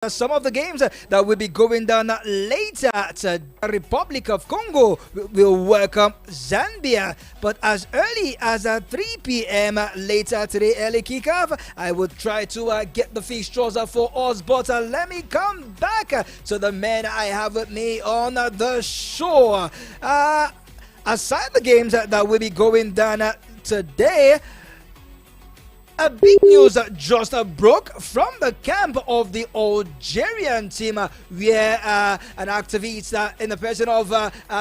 some of the games that will be going down later. The Republic of Congo will welcome Zambia, but as early as 3 p.m. Later today, early kickoff, I will try to get the fixtures for us. But let me come back to the men I have with me on the show. Aside the games that will be going down today, a big news just broke from the camp of the Algerian team, where an activist in the person of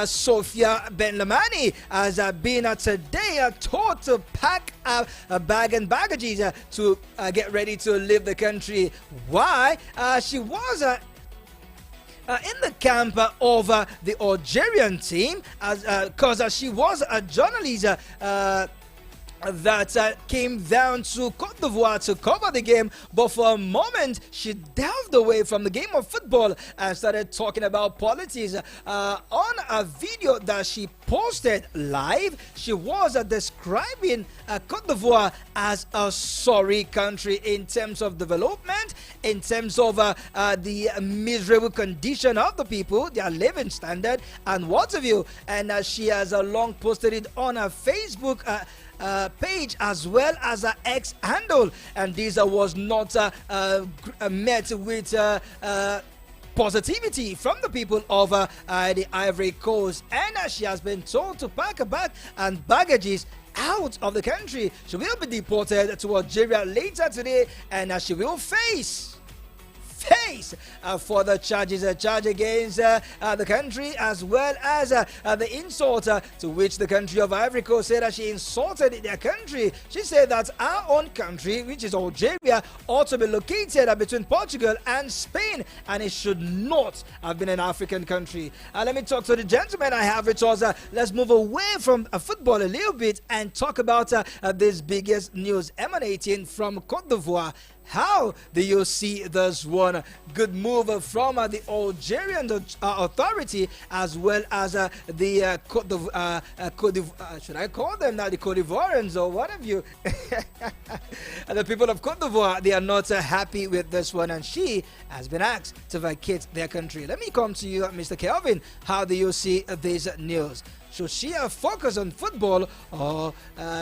Sofia Benlamani has been today told to pack a bag and baggages to get ready to leave the country. Why? She was in the camp of the Algerian team, because she was a journalist that came down to Cote d'Ivoire to cover the game, but for a moment she delved away from the game of football and started talking about politics. On a video that she posted live, she was describing Cote d'Ivoire as a sorry country in terms of development, in terms of the miserable condition of the people, their living standard, and what have you. And she has long posted it on her Facebook page as well as her X handle, and this was not met with positivity from the people of the Ivory Coast, and she has been told to pack a bag and baggages out of the country. She will be deported to Algeria later today, and she will face for the charges, a charge against the country, as well as the insult to which the country of Ivory Coast said that she insulted their country. She said that our own country, which is Algeria, ought to be located between Portugal and Spain, and it should not have been an African country. Let me talk to the gentleman I have with us. Let's move away from football a little bit and talk about this biggest news emanating from Cote d'Ivoire. How do you see this one? Good move from the Algerian authority, as well as the Cote d'Ivoire, should I call them now the Cote d'Ivoirians or what have you? The people of Cote d'Ivoire, they are not happy with this one, and she has been asked to vacate their country. Let me come to you, Mr. Kelvin. How do you see this news? Should she have focused on football, or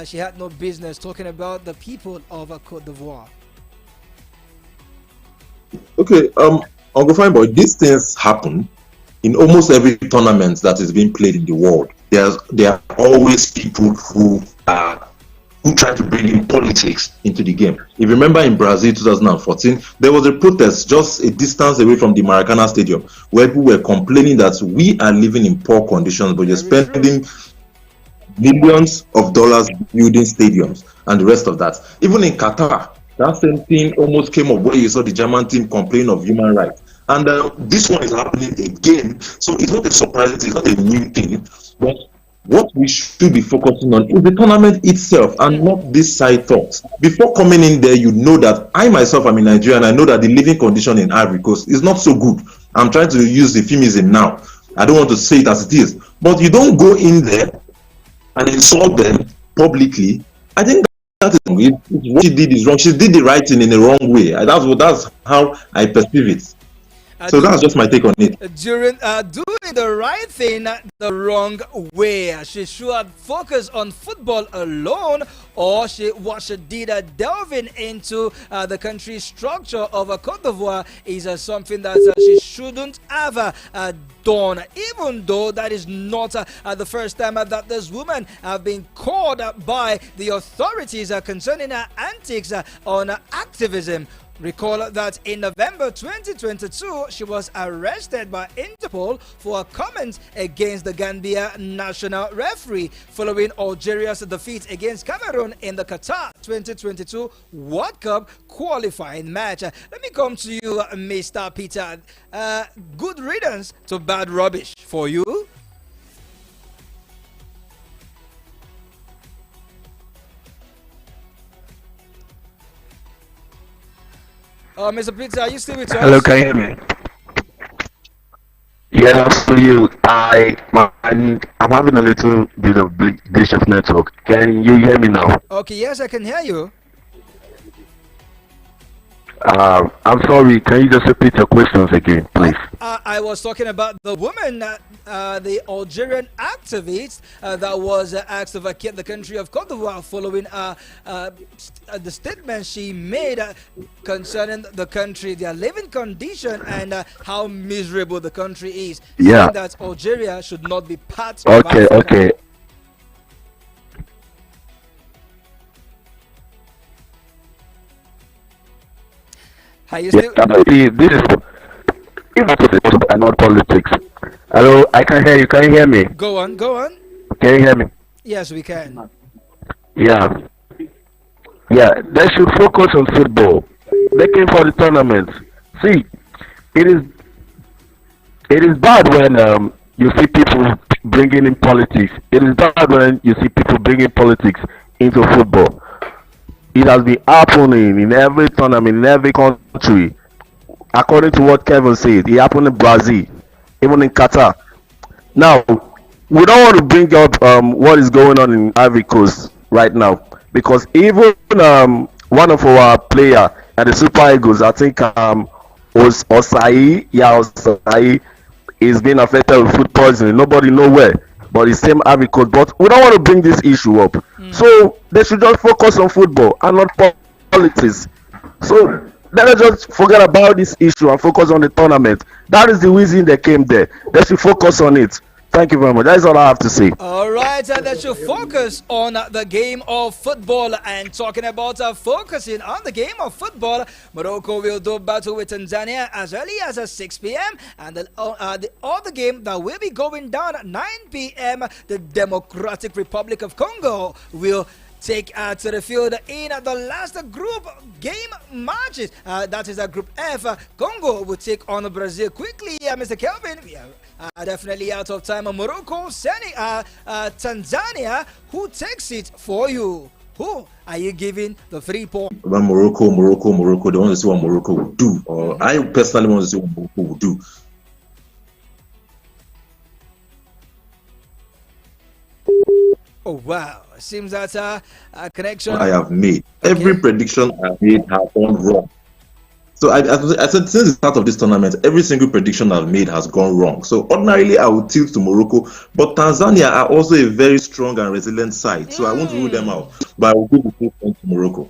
she had no business talking about the people of Cote d'Ivoire? Okay, Uncle Fine Boy, these things happen in almost every tournament that is being played in the world. There are always people who try to bring in politics into the game. If you remember in Brazil 2014, there was a protest just a distance away from the Maracana Stadium, where people were complaining that we are living in poor conditions, but you're spending millions of dollars building stadiums and the rest of that. Even in Qatar, that same thing almost came up where you saw the German team complain of human rights. And this one is happening again. So it's not a surprise, it's not a new thing. But what we should be focusing on is the tournament itself and not this side talks. Before coming in there, you know that I myself am in Nigeria, and I know that the living condition in Ivory Coast is not so good. I'm trying to use euphemism now. I don't want to say it as it is. But you don't go in there and insult them publicly. I think that is wrong. What she did is wrong. She did the right thing in the wrong way. That's how I perceive it. So that's just my take on it. During doing the right thing the wrong way, she should have focused on football alone, or what she did delving into the country's structure of Cote d'Ivoire is something that she shouldn't have done, even though that is not the first time that this woman have been called by the authorities concerning her antics on activism. Recall that in November 2022, she was arrested by Interpol for a comment against the Gambia national referee following Algeria's defeat against Cameroon in the Qatar 2022 World Cup qualifying match. Let me come to you, Mr. Peter. Good riddance to bad rubbish for you. Mr. Peter, are you still with us? Hello, can you hear me? Yeah, for you. I'm having a little bit of glitch of network. Can you hear me now? Okay, yes, I can hear you. I'm sorry. Can you just repeat your questions again, please? I was talking about the woman, the Algerian activist that was asked to vacate the country of Cote d'Ivoire following the statement she made concerning the country, their living condition, and how miserable the country is, Yeah. saying that Algeria should not be part of Okay. Africa. Okay. Are you Yeah. still? See, this is if that was possible and not politics. Hello, I can hear you. Can you hear me? Go on, go on. Can you hear me? Yes, we can. Yeah. Yeah. They should focus on football. They came for the tournament. See, it is it is bad when you see people bringing in politics. It is bad when you see people bringing politics into football. It has been happening in every tournament, in every country. According to what Kevin said, it happened in Brazil, even in Qatar. Now, we don't want to bring up what is going on in Ivory Coast right now because even one of our player at the Super Eagles, I think Osai, yeah, Osai is being affected with food poisoning. Nobody know where, but it's same Ivory Coast. But we don't want to bring this issue up, so they should just focus on football and not politics. So let us just forget about this issue and focus on the tournament. That is the reason they came there. They should focus on it. Thank you very much. That is all I have to say. All right, that should focus on the game of football. And talking about focusing on the game of football, Morocco will do battle with Tanzania as early as 6 p.m. And the other game that will be going down at 9 p.m., the Democratic Republic of Congo will take to the field in the last group game matches. That is Group F. Congo will take on Brazil quickly. Mr. Kelvin, we are definitely out of time. Morocco, Tanzania, who takes it for you? Who are you giving the 3 points? About Morocco. They want to see what Morocco will do. Or I personally want to see what Morocco will do. Oh wow! Seems that a connection. I have made every prediction I have made have gone wrong. So I said since the start of this tournament, every single prediction I've made has gone wrong. So ordinarily I would tilt to Morocco, but Tanzania are also a very strong and resilient side. So I won't rule them out, but I will give the 2 points to Morocco.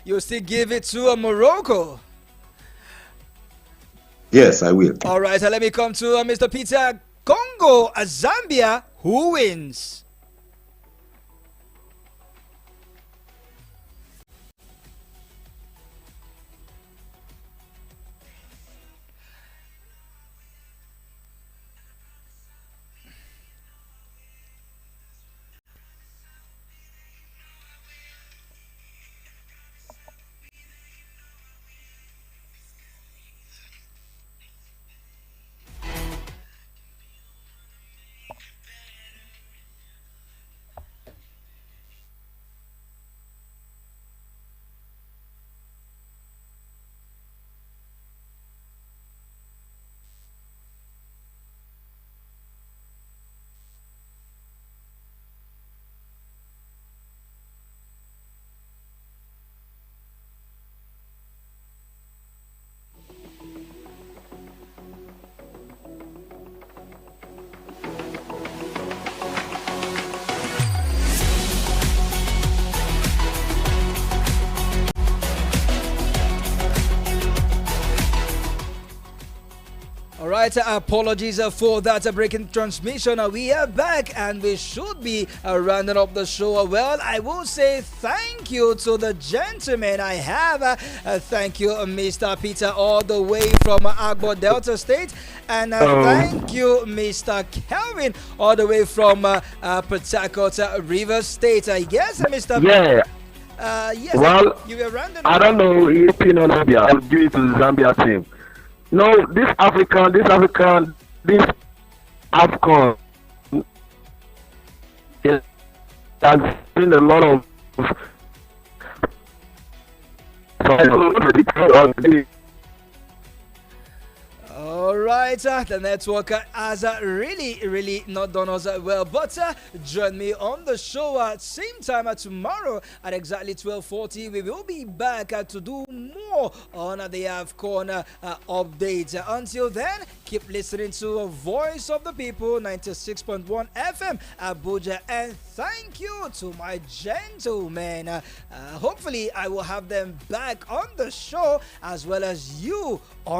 You still give it to Morocco? Yes, I will. All right, let me come to Mr. Peter. Congo, Zambia, who wins? Alright, apologies for that breaking transmission. We are back and we should be rounding up the show. Well, I will say thank you to the gentlemen I have. Thank you, Mr. Peter, all the way from Agbo Delta State. And thank you, Mr. Kelvin, all the way from Port Harcourt, River State. I guess, Mr. Yeah. Yes, Well, you were random. I don't know. European or Zambia. I'll give it to the Zambia team. No, this AFCON, it has been a lot of. All right, the network has really not done us well. But join me on the show at same time tomorrow at exactly 12:40. We will be back to do more more on the AFCON updates. Until then, keep listening to Voice of the People 96.1 FM Abuja, and thank you to my gentlemen. Hopefully I will have them back on the show as well as you on